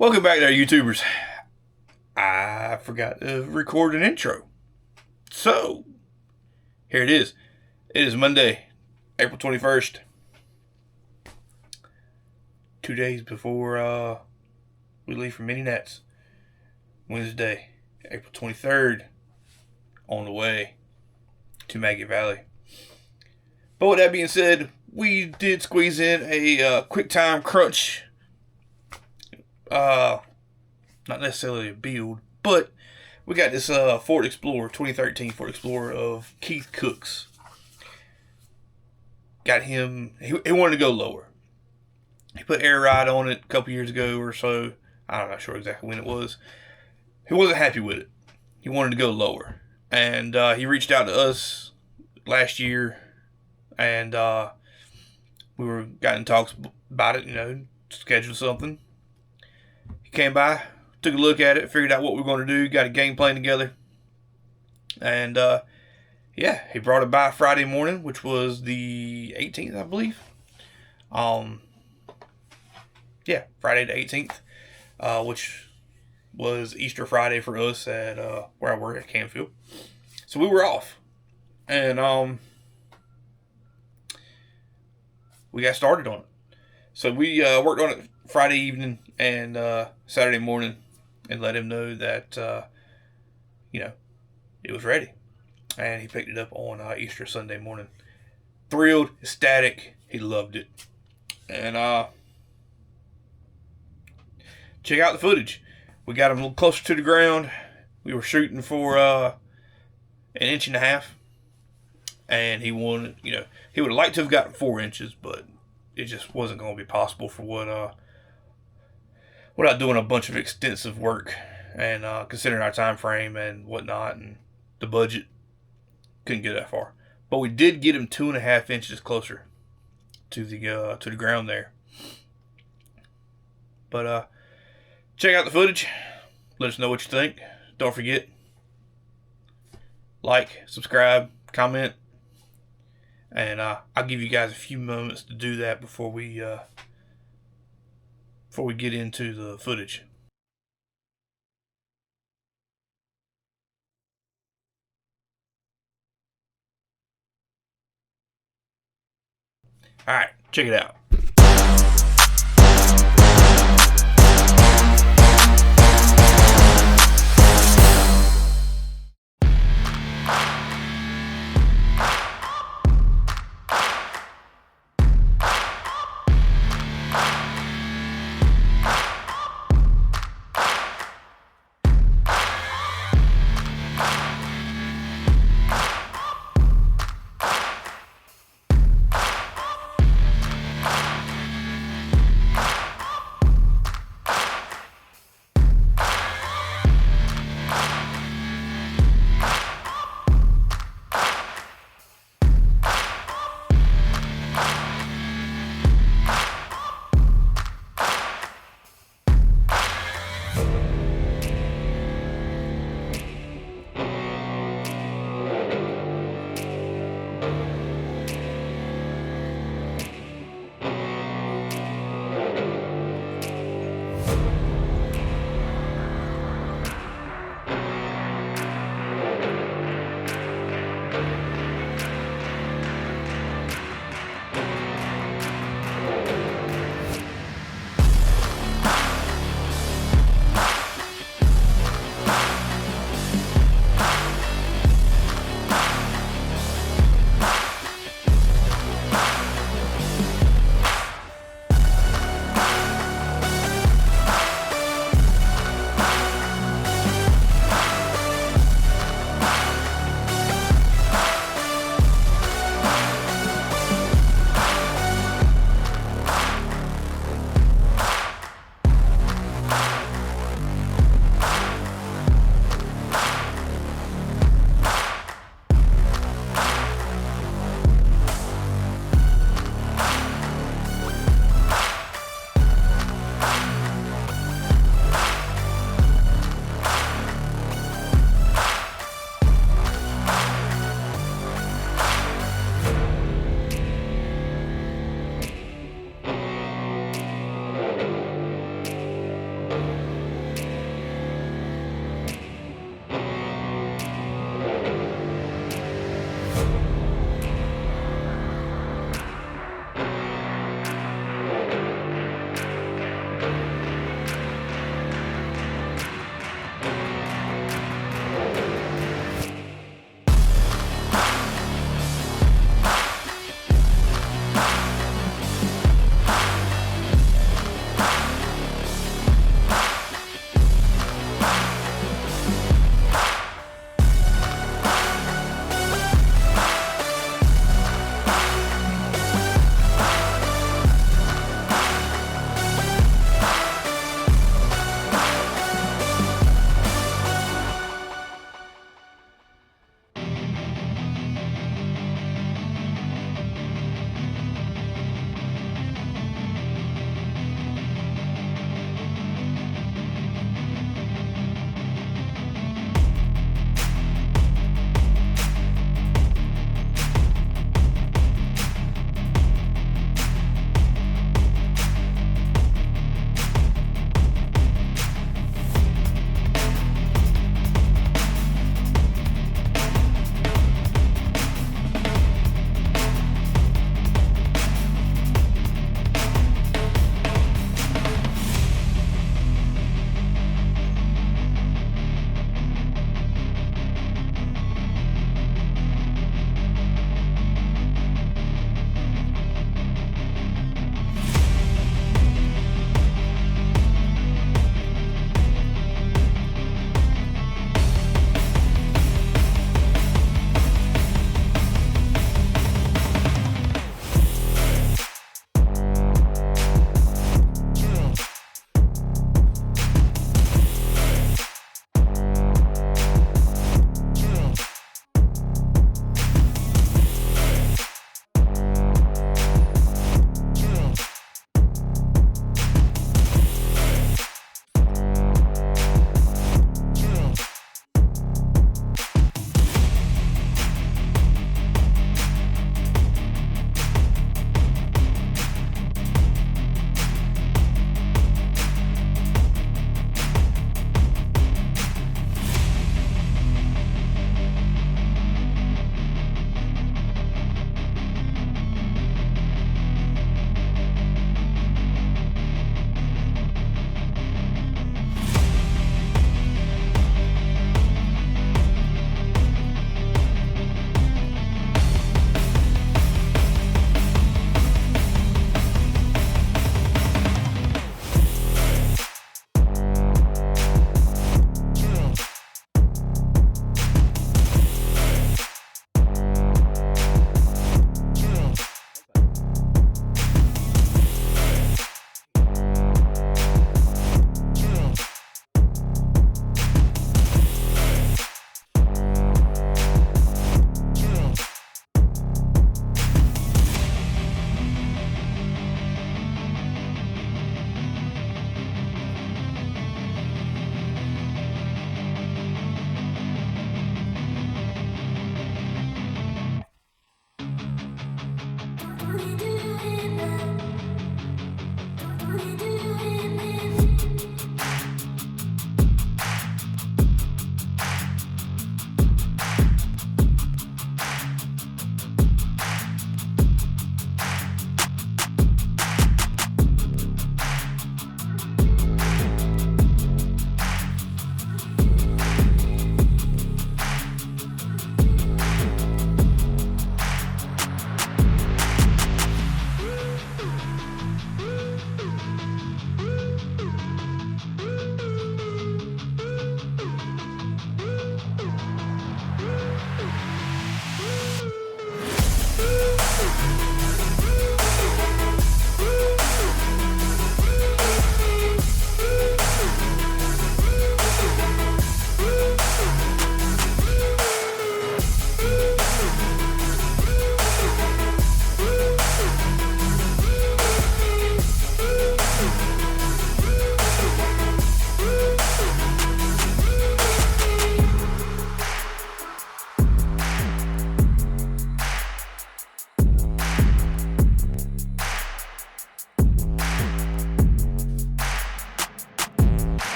Welcome back there, YouTubers. I forgot to record an intro. So, here it is. It is Monday, April 21st. 2 days before we leave for Mini Nats. Wednesday, April 23rd. On the way to Maggie Valley. But with that being said, we did squeeze in a quick time crunch. Not necessarily a build, but we got this Ford Explorer, 2013 Ford Explorer of Keith Cook's. Got him, he wanted to go lower. He put Airride on it a couple years ago or so. I'm not sure exactly when it was. He wasn't happy with it. He wanted to go lower. And he reached out to us last year, and we got in talks about it, schedule something. He came by, took a look at it, figured out what we were going to do, got a game plan together. And, he brought it by Friday morning, which was the 18th, I believe. Friday the 18th, which was Easter Friday for us at where I work at Canfield. So we were off. And we got started on it. So we worked on it Friday evening and Saturday morning, and let him know that it was ready, and he picked it up on Easter Sunday morning. Thrilled, ecstatic, he loved it. And check out the footage. We got him a little closer to the ground. We were shooting for 1.5 inches, and he wanted, he would have liked to have gotten 4 inches, but it just wasn't going to be possible for without doing a bunch of extensive work, and considering our time frame and whatnot and the budget, couldn't get that far. But we did get him 2.5 inches closer to the ground there. But check out the footage. Let us know what you think. Don't forget, like, subscribe, comment, and I'll give you guys a few moments to do that before we get into the footage. Alright, check it out.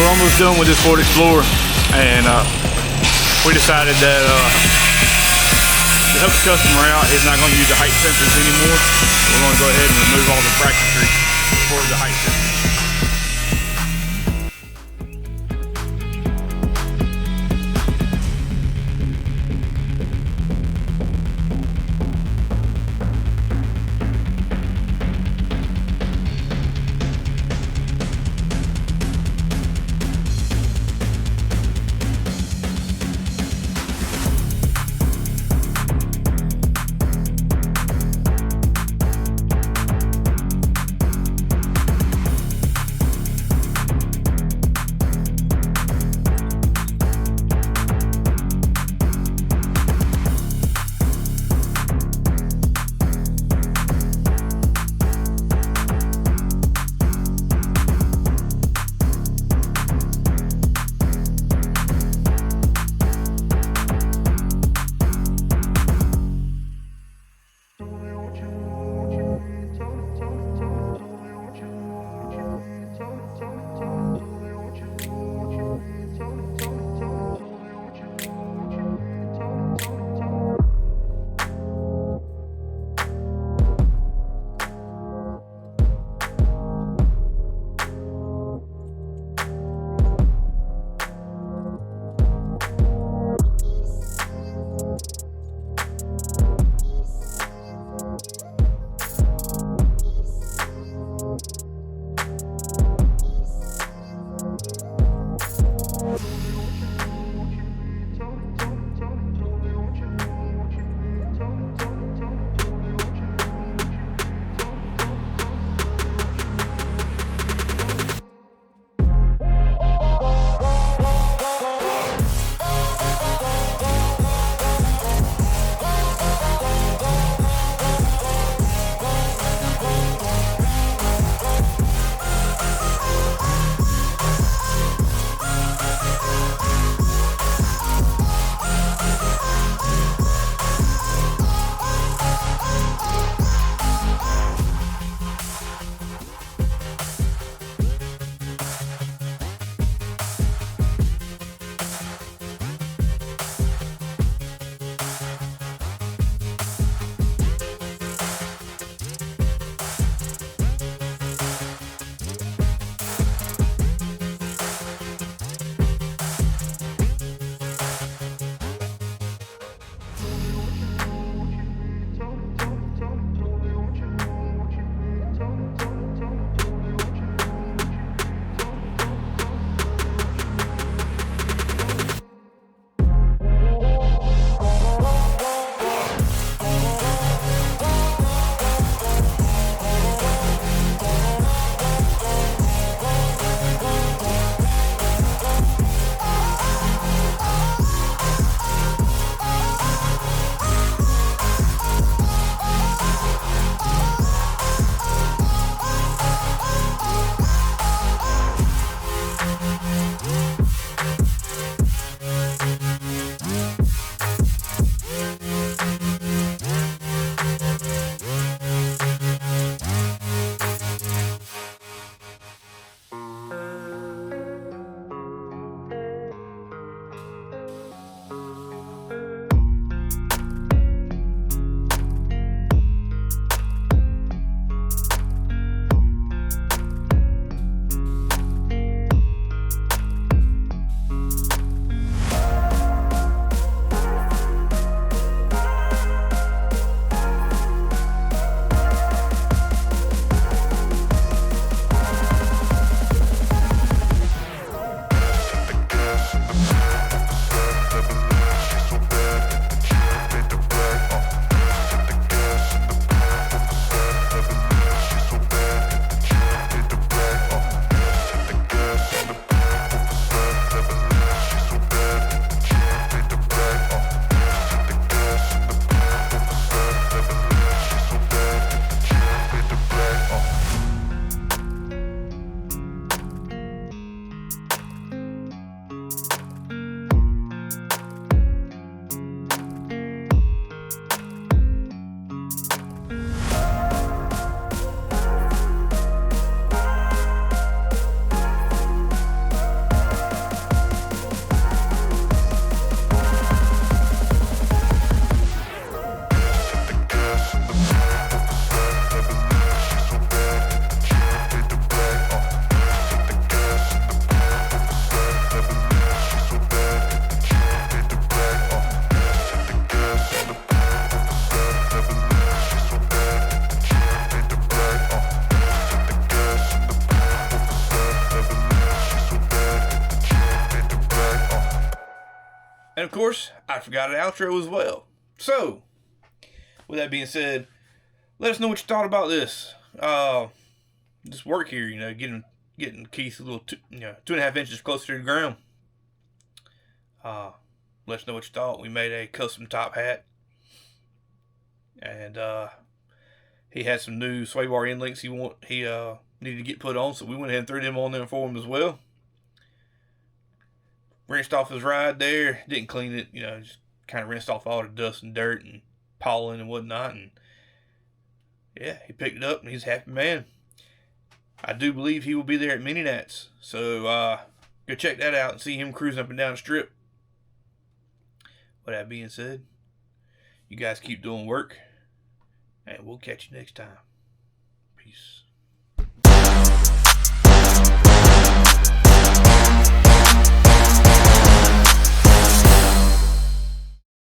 we're almost done with this Ford Explorer, and we decided that to help the customer out, he's not going to use the height sensors anymore. We're going to go ahead and remove all the bracketry for the height sensors. of course, I forgot an outro as well. So, with that being said, let us know what you thought about this. This work here, you know, getting Keith a little, 2.5 inches closer to the ground. Let us know what you thought. We made a custom top hat, and he had some new sway bar end links he needed to get put on, so we went ahead and threw them on there for him as well. Rinsed off his ride there, didn't clean it, just kind of rinsed off all the dust and dirt and pollen and whatnot, and yeah, he picked it up and he's a happy man. I do believe he will be there at Mini Nats, so go check that out and see him cruising up and down the strip. With that being said, you guys keep doing work, and we'll catch you next time. Peace.